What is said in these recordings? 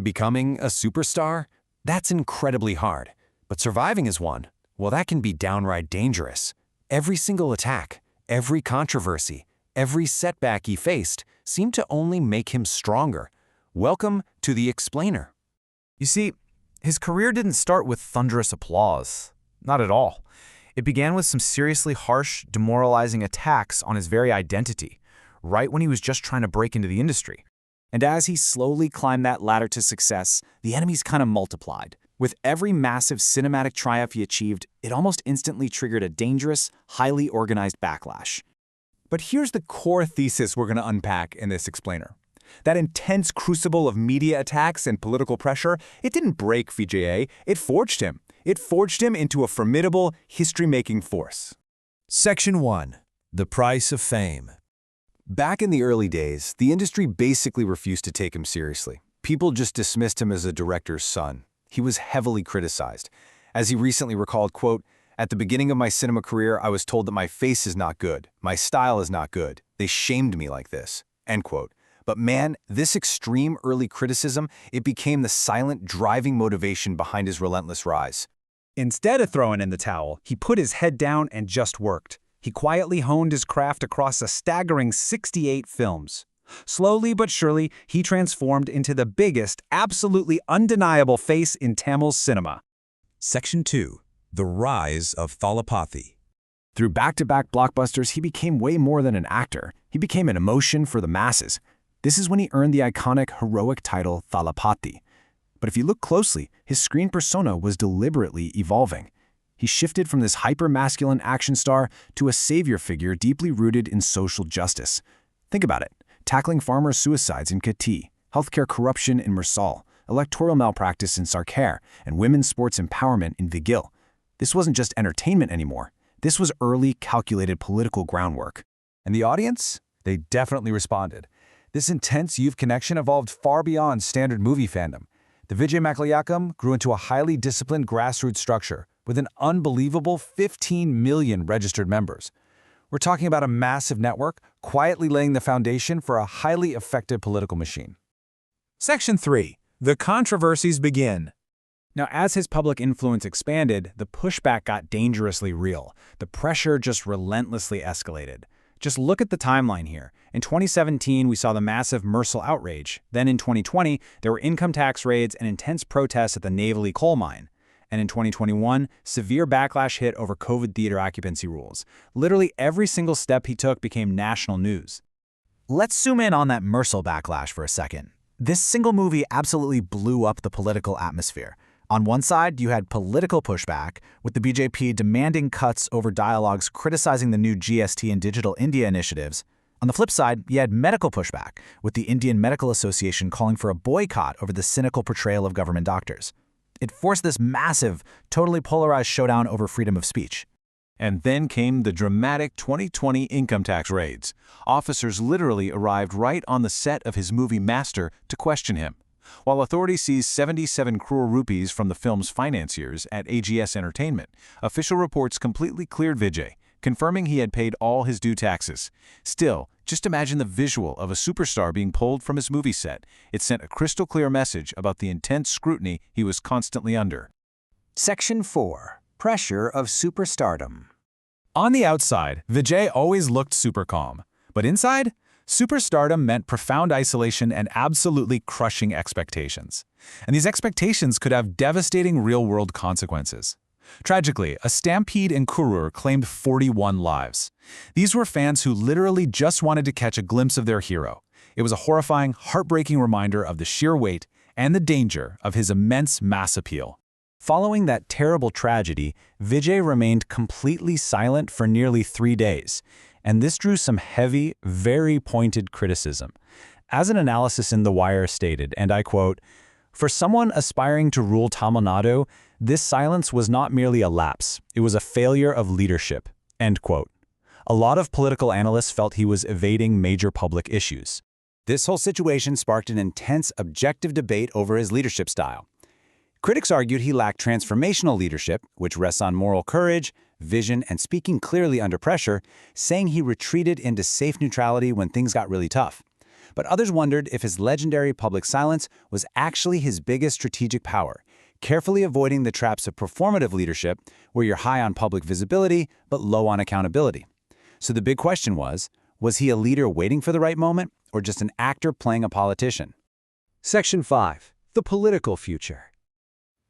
Becoming a superstar? That's incredibly hard. But surviving as one, well, that can be downright dangerous. Every single attack, every controversy, every setback he faced seemed to only make him stronger. Welcome to The Explainer. You see, his career didn't start with thunderous applause. Not at all. It began with some seriously harsh, demoralizing attacks on his very identity, right when he was just trying to break into the industry. And as he slowly climbed that ladder to success, the enemies kind of multiplied. With every massive cinematic triumph he achieved, it almost instantly triggered a dangerous, highly organized backlash. But here's the core thesis we're going to unpack in this explainer. That intense crucible of media attacks and political pressure, it didn't break Vijay, it forged him. It forged him into a formidable, history-making force. Section 1. The Price of Fame. Back in the early days, the industry basically refused to take him seriously. People just dismissed him as a director's son. He was heavily criticized. As he recently recalled, quote, "At the beginning of my cinema career, I was told that my face is not good, my style is not good. They shamed me like this," end quote. But man, this extreme early criticism, it became the silent driving motivation behind his relentless rise. Instead of throwing in the towel, he put his head down and just worked. He quietly honed his craft across a staggering 68 films. Slowly but surely, he transformed into the biggest, absolutely undeniable face in Tamil cinema. Section 2. The Rise of Thalapathy. Through back-to-back blockbusters, he became way more than an actor. He became an emotion for the masses. This is when he earned the iconic, heroic title Thalapathy. But if you look closely, his screen persona was deliberately evolving. He shifted from this hyper-masculine action star to a savior figure deeply rooted in social justice. Think about it. Tackling farmer suicides in Kati, healthcare corruption in Mursal, electoral malpractice in Sarkar, and women's sports empowerment in Vigil. This wasn't just entertainment anymore. This was early, calculated political groundwork. And the audience? They definitely responded. This intense youth connection evolved far beyond standard movie fandom. The Vijay Thalapathy grew into a highly disciplined grassroots structure with an unbelievable 15 million registered members. We're talking about a massive network quietly laying the foundation for a highly effective political machine. Section 3. The controversies begin. Now, as his public influence expanded, the pushback got dangerously real. The pressure just relentlessly escalated. Just look at the timeline here. In 2017, we saw the massive Mursal outrage. Then in 2020, there were income tax raids and intense protests at the Navali coal mine. And in 2021, severe backlash hit over COVID theater occupancy rules. Literally every single step he took became national news. Let's zoom in on that Mursal backlash for a second. This single movie absolutely blew up the political atmosphere. On one side, you had political pushback, with the BJP demanding cuts over dialogues criticizing the new GST and Digital India initiatives. On the flip side, you had medical pushback, with the Indian Medical Association calling for a boycott over the cynical portrayal of government doctors. It forced this massive, totally polarized showdown over freedom of speech. And then came the dramatic 2020 income tax raids. Officers literally arrived right on the set of his movie Master to question him. While authorities seized 77 crore rupees from the film's financiers at AGS Entertainment, official reports completely cleared Vijay, confirming he had paid all his due taxes. Still, just imagine the visual of a superstar being pulled from his movie set. It sent a crystal clear message about the intense scrutiny he was constantly under. Section 4. Pressure of superstardom. On the outside, Vijay always looked super calm. But inside, superstardom meant profound isolation and absolutely crushing expectations. And these expectations could have devastating real-world consequences. Tragically, a stampede in Kurur claimed 41 lives. These were fans who literally just wanted to catch a glimpse of their hero. It was a horrifying, heartbreaking reminder of the sheer weight and the danger of his immense mass appeal. Following that terrible tragedy, Vijay remained completely silent for nearly 3 days. And this drew some heavy, very pointed criticism. As an analysis in The Wire stated, and I quote, "For someone aspiring to rule Tamil Nadu, this silence was not merely a lapse, it was a failure of leadership." End quote. A lot of political analysts felt he was evading major public issues. This whole situation sparked an intense, objective debate over his leadership style. Critics argued he lacked transformational leadership, which rests on moral courage, vision, and speaking clearly under pressure, saying he retreated into safe neutrality when things got really tough. But others wondered if his legendary public silence was actually his biggest strategic power, carefully avoiding the traps of performative leadership, where you're high on public visibility but low on accountability. So the big question was he a leader waiting for the right moment, or just an actor playing a politician? Section 5. The political future.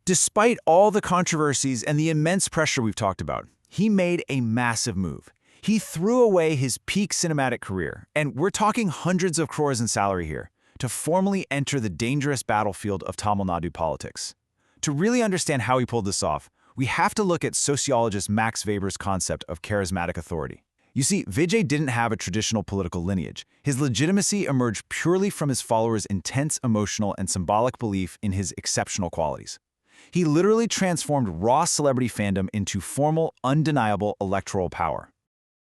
Despite all the controversies and the immense pressure we've talked about, he made a massive move. He threw away his peak cinematic career, and we're talking hundreds of crores in salary here, to formally enter the dangerous battlefield of Tamil Nadu politics. To really understand how he pulled this off, we have to look at sociologist Max Weber's concept of charismatic authority. You see, Vijay didn't have a traditional political lineage. His legitimacy emerged purely from his followers' intense emotional and symbolic belief in his exceptional qualities. He literally transformed raw celebrity fandom into formal, undeniable electoral power.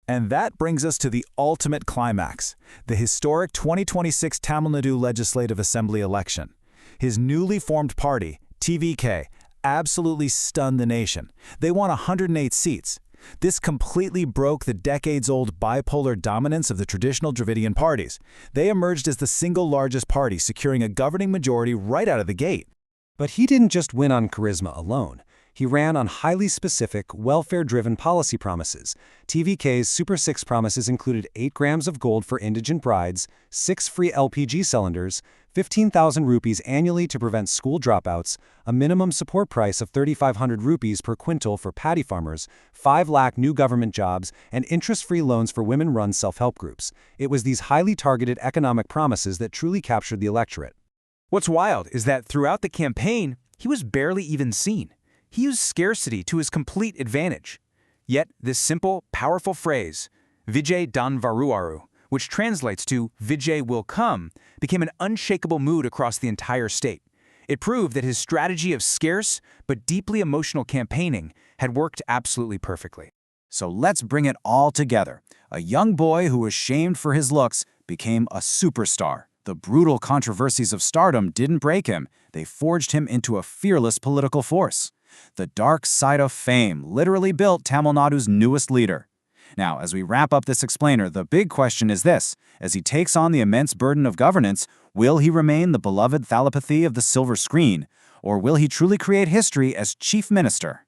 And that brings us to the ultimate climax, the historic 2026 Tamil Nadu Legislative Assembly election. His newly formed party, TVK, absolutely stunned the nation. They won 108 seats. This completely broke the decades-old bipolar dominance of the traditional Dravidian parties. They emerged as the single largest party, securing a governing majority right out of the gate. But he didn't just win on charisma alone. He ran on highly specific, welfare-driven policy promises. TVK's Super 6 promises included 8 grams of gold for indigent brides, 6 free LPG cylinders, 15,000 rupees annually to prevent school dropouts, a minimum support price of 3,500 rupees per quintal for paddy farmers, 5 lakh new government jobs, and interest-free loans for women-run self-help groups. It was these highly targeted economic promises that truly captured the electorate. What's wild is that throughout the campaign, he was barely even seen. He used scarcity to his complete advantage. Yet this simple, powerful phrase, Vijay Dan Varuaru, which translates to Vijay will come, became an unshakable mood across the entire state. It proved that his strategy of scarce but deeply emotional campaigning had worked absolutely perfectly. So let's bring it all together. A young boy who was shamed for his looks became a superstar. The brutal controversies of stardom didn't break him. They forged him into a fearless political force. The dark side of fame literally built Tamil Nadu's newest leader. Now, as we wrap up this explainer, the big question is this. As he takes on the immense burden of governance, will he remain the beloved Thalapathy of the silver screen, or will he truly create history as chief minister?